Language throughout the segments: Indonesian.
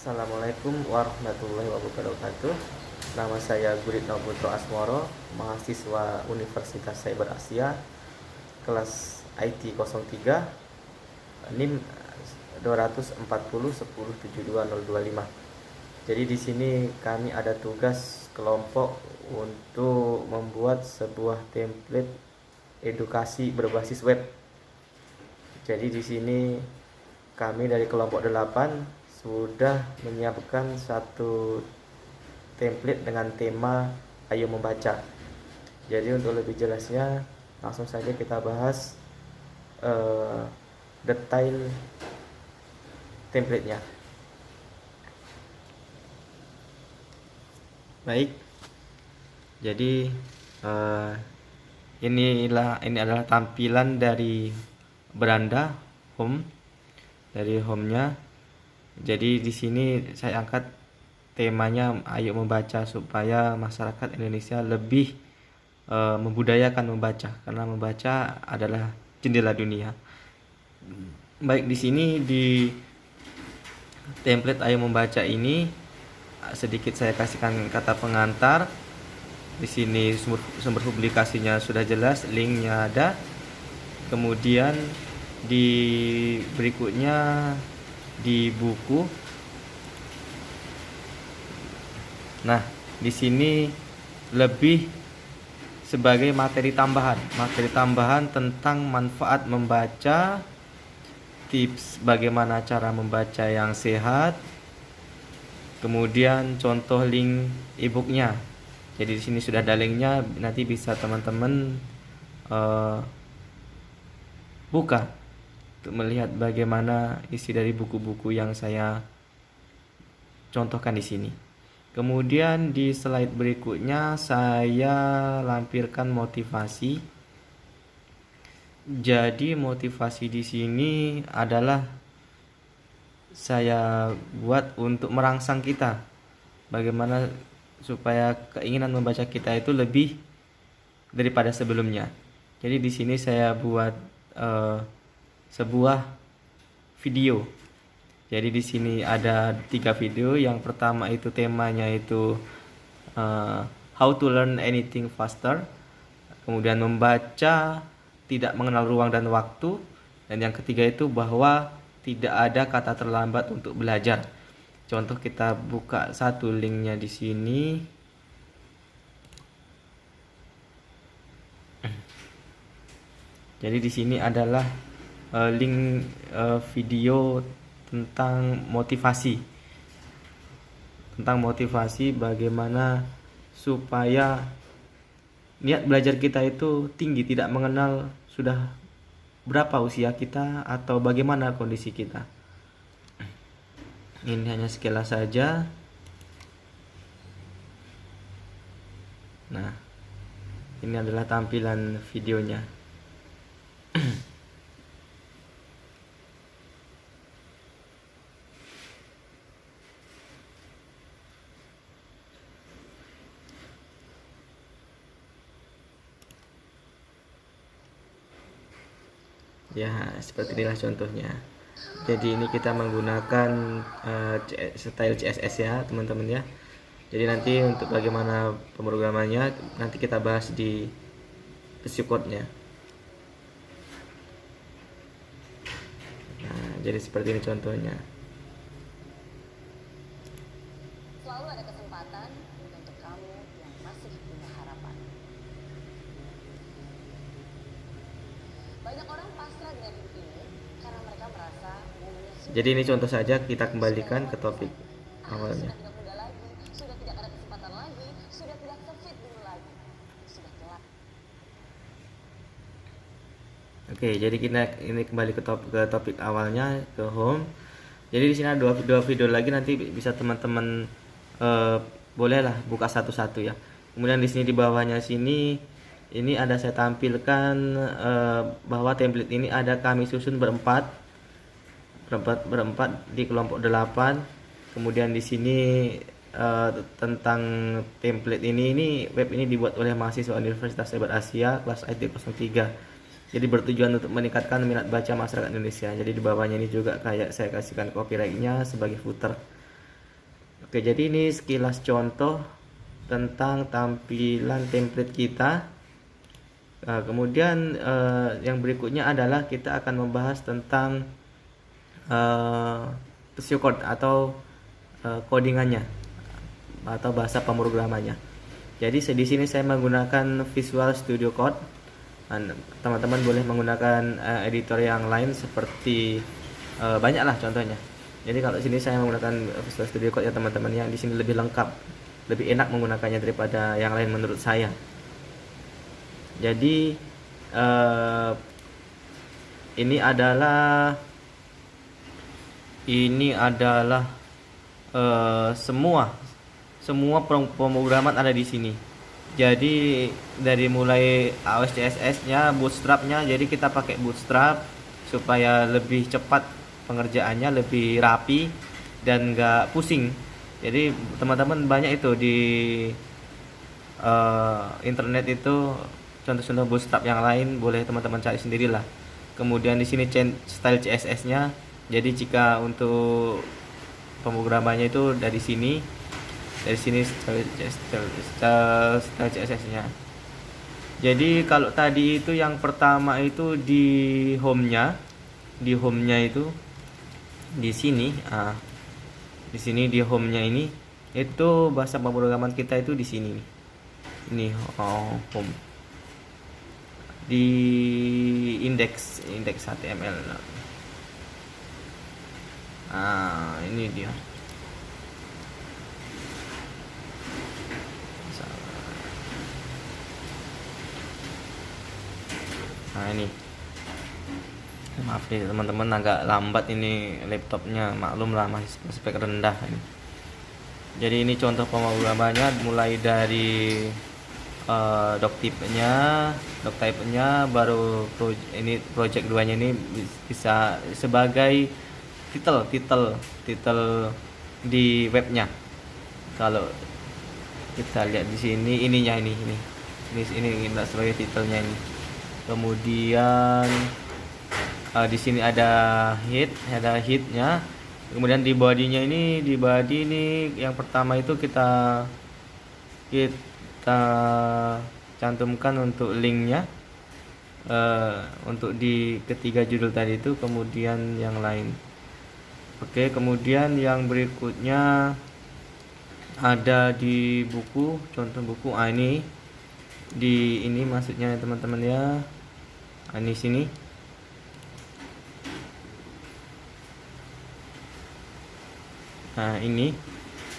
Assalamualaikum warahmatullahi wabarakatuh. Nama saya Guritno Putro Asmoro, mahasiswa Universitas Cyber Asia, kelas IT 03, NIM 240 10 72025. Jadi di sini kami ada tugas kelompok untuk membuat sebuah template edukasi berbasis web. Jadi di sini kami dari kelompok 8 sudah menyiapkan satu template dengan tema Ayo Membaca. Jadi untuk lebih jelasnya langsung saja kita bahas detail templatenya. Baik, jadi ini adalah tampilan dari beranda home, dari home-nya. Jadi di sini saya angkat temanya Ayo Membaca supaya masyarakat Indonesia lebih membudayakan membaca, karena membaca adalah jendela dunia. Baik, di sini di template Ayo Membaca ini sedikit saya kasihkan kata pengantar. Di sini sumber publikasinya sudah jelas, linknya ada. Kemudian di berikutnya di buku. Nah, di sini lebih sebagai materi tambahan tentang manfaat membaca, tips bagaimana cara membaca yang sehat, kemudian contoh link e-booknya. Jadi di sini sudah ada linknya, nanti bisa teman-teman buka untuk melihat bagaimana isi dari buku-buku yang saya contohkan di sini. Kemudian di slide berikutnya saya lampirkan motivasi. Jadi motivasi di sini adalah saya buat untuk merangsang kita, bagaimana supaya keinginan membaca kita itu lebih daripada sebelumnya. Jadi di sini saya buat sebuah video. Jadi di sini ada 3 video. Yang pertama itu temanya itu how to learn anything faster. Kemudian membaca tidak mengenal ruang dan waktu. Dan yang ketiga itu bahwa tidak ada kata terlambat untuk belajar. Contoh, kita buka satu linknya di sini. Jadi di sini adalah link video tentang motivasi bagaimana supaya niat belajar kita itu tinggi, tidak mengenal sudah berapa usia kita atau bagaimana kondisi kita. Ini hanya sekilas saja. Nah, ini adalah tampilan videonya. Ya, seperti inilah contohnya. Jadi ini kita menggunakan style CSS ya teman-teman ya. Jadi nanti untuk bagaimana pemrogramannya nanti kita bahas di Code-nya. Nah, jadi seperti ini contohnya. Selalu ada kesempatan untuk kamu yang masih punya harapan. Banyak orang pasrah dengan hidup ini karena mereka merasa umurnya sudah. Jadi ini contoh saja, kita kembalikan ke topik awalnya. Sudah tidak muda lagi, sudah tidak ada kesempatan lagi, sudah tidak se-fit dulu lagi, sudah telat. Oke, jadi kita ini kembali ke topik awalnya, ke home. Jadi di sini ada dua video lagi, nanti bisa teman-teman bolehlah buka satu-satu ya. Kemudian di sini di bawahnya sini ini ada saya tampilkan bahwa template ini ada kami susun berempat di kelompok 8. Kemudian di sini tentang template ini web ini dibuat oleh mahasiswa Universitas Cyber Asia kelas IT 03. Jadi bertujuan untuk meningkatkan minat baca masyarakat Indonesia. Jadi di bawahnya ini juga kayak saya kasihkan copyright-nya sebagai footer. Oke, jadi ini sekilas contoh tentang tampilan template kita. Kemudian yang berikutnya adalah kita akan membahas tentang pseudocode atau codingannya atau bahasa pemrogramannya. Jadi di sini saya menggunakan Visual Studio Code. Teman-teman boleh menggunakan editor yang lain seperti banyaklah contohnya. Jadi kalau sini saya menggunakan Visual Studio Code ya teman-teman, yang di sini lebih lengkap, lebih enak menggunakannya daripada yang lain menurut saya. Jadi ini adalah semua pemrograman ada di sini. Jadi dari mulai AWS CSS-nya, Bootstrap-nya, jadi kita pakai Bootstrap supaya lebih cepat pengerjaannya, lebih rapi dan nggak pusing. Jadi teman-teman banyak itu di internet itu contoh-contoh Bootstrap yang lain, boleh teman-teman cari sendirilah. Kemudian di sini style CSS-nya. Jadi jika untuk pemrogramannya itu dari sini style CSS-nya. Jadi kalau tadi itu yang pertama itu di home-nya itu di sini. Di sini di home-nya ini itu bahasa pemrograman kita itu di sini nih. Ini home. Di index HTML. Ini dia. Ini. Maaf nih teman-teman, agak lambat ini laptopnya, maklum lah masih spek rendah ini. Jadi ini contoh pemrogramannya mulai dari doctype-nya, baru project 2-nya ini bisa sebagai title di webnya. Kalau kita lihat di sini ininya ini sebagai titelnya ini. Kemudian di sini ada head-nya. Kemudian di body ini yang pertama itu kita cantumkan untuk linknya untuk di ketiga judul tadi itu, kemudian yang lain. Oke, kemudian yang berikutnya ada di buku, contoh buku. Ini maksudnya teman-teman ya. Ini sini.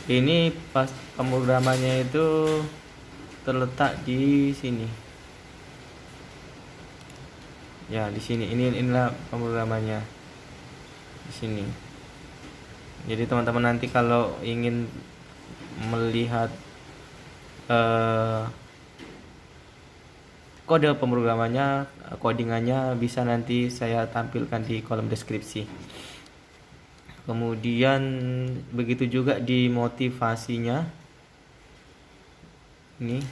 Ini pas pemrogramannya itu terletak di sini. Ya, di sini. Inilah pemrogramannya. Di sini. Jadi teman-teman nanti kalau ingin melihat kode pemrogramannya, codingannya, bisa nanti saya tampilkan di kolom deskripsi. Kemudian begitu juga di motivasinya. Ini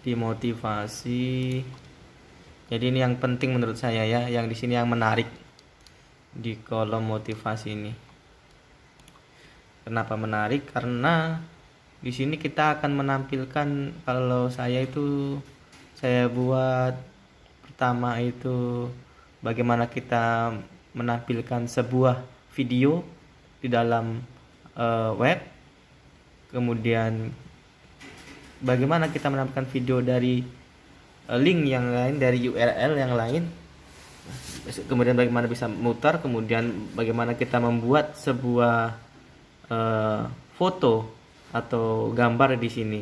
di motivasi. Jadi ini yang penting menurut saya ya, yang di sini yang menarik di kolom motivasi ini. Kenapa menarik? Karena di sini kita akan menampilkan, kalau saya buat pertama itu bagaimana kita menampilkan sebuah video di dalam web. Kemudian bagaimana kita menampilkan video dari link yang lain, dari URL yang lain. Kemudian bagaimana bisa mutar, kemudian bagaimana kita membuat sebuah foto atau gambar di sini.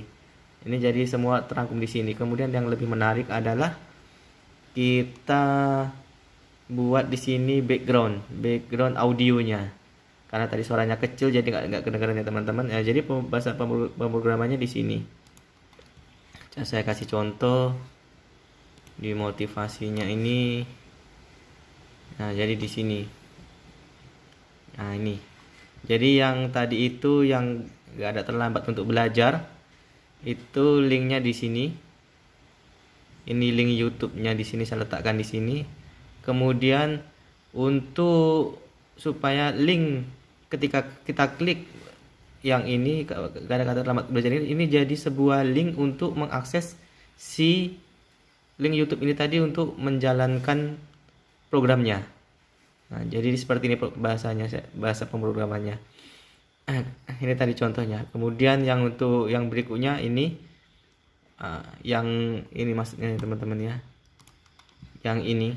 Ini jadi semua terangkum di sini. Kemudian yang lebih menarik adalah kita buat di sini background audionya. Karena tadi suaranya kecil jadi nggak kedengaran ya teman-teman. Jadi bahasa pemrogramannya di sini. Saya kasih contoh di motivasinya ini. Nah, jadi di sini. Nah, ini. Jadi yang tadi itu yang nggak ada terlambat untuk belajar, itu linknya di sini. Ini link YouTube-nya di sini saya letakkan di sini. Kemudian untuk supaya link ketika kita klik yang ini, kata-kata selamat belajar ini jadi sebuah link untuk mengakses si link YouTube ini tadi untuk menjalankan programnya. Nah, jadi seperti ini bahasanya, bahasa pemrogramannya. Ini tadi contohnya. Kemudian yang untuk yang berikutnya ini, yang ini maksudnya teman-teman ya. Yang ini.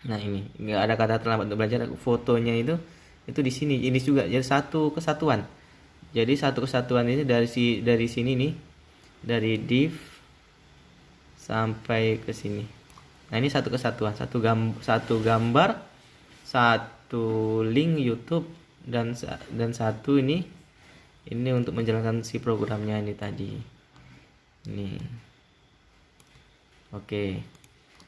Nah, ini nggak ada kata terlambat untuk belajar. Fotonya itu di sini. Ini juga jadi satu kesatuan. Jadi satu kesatuan ini dari sini nih, dari div sampai ke sini. Nah, ini satu kesatuan, satu gambar, satu link YouTube dan satu ini untuk menjalankan si programnya ini tadi. Ini. Oke.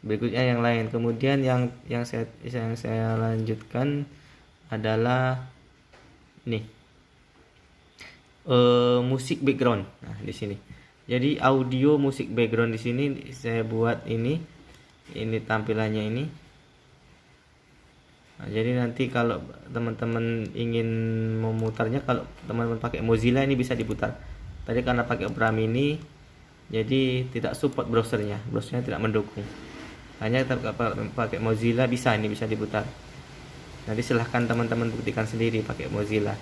Berikutnya yang lain. Kemudian yang saya lanjutkan adalah nih. Musik background. Nah, di sini. Jadi audio musik background di sini saya buat ini tampilannya ini. Nah, jadi nanti kalau teman-teman ingin memutarnya, kalau teman-teman pakai Mozilla ini bisa diputar. Tadi karena pakai Opera Mini, jadi tidak support browsernya tidak mendukung. Hanya pakai Mozilla bisa diputar. Nanti silahkan teman-teman buktikan sendiri pakai Mozilla.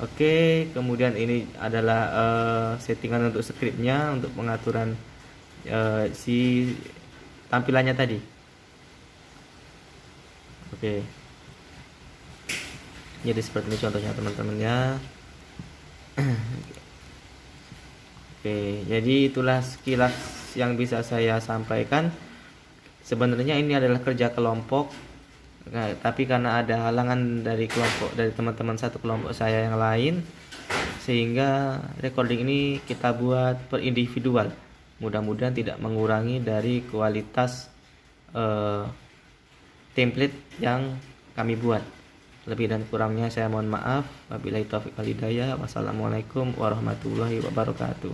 Oke, kemudian ini adalah settingan untuk scriptnya, untuk pengaturan si tampilannya tadi. Oke. Jadi seperti ini contohnya teman-teman ya. Oke, jadi itulah sekilas yang bisa saya sampaikan. Sebenarnya ini adalah kerja kelompok. Nah, tapi karena ada halangan dari teman-teman satu kelompok saya yang lain, sehingga recording ini kita buat per individual. Mudah-mudahan tidak mengurangi dari kualitas template yang kami buat. Lebih dan kurangnya saya mohon maaf. Wabillahi taufiq wal hidayah. Wassalamualaikum warahmatullahi wabarakatuh.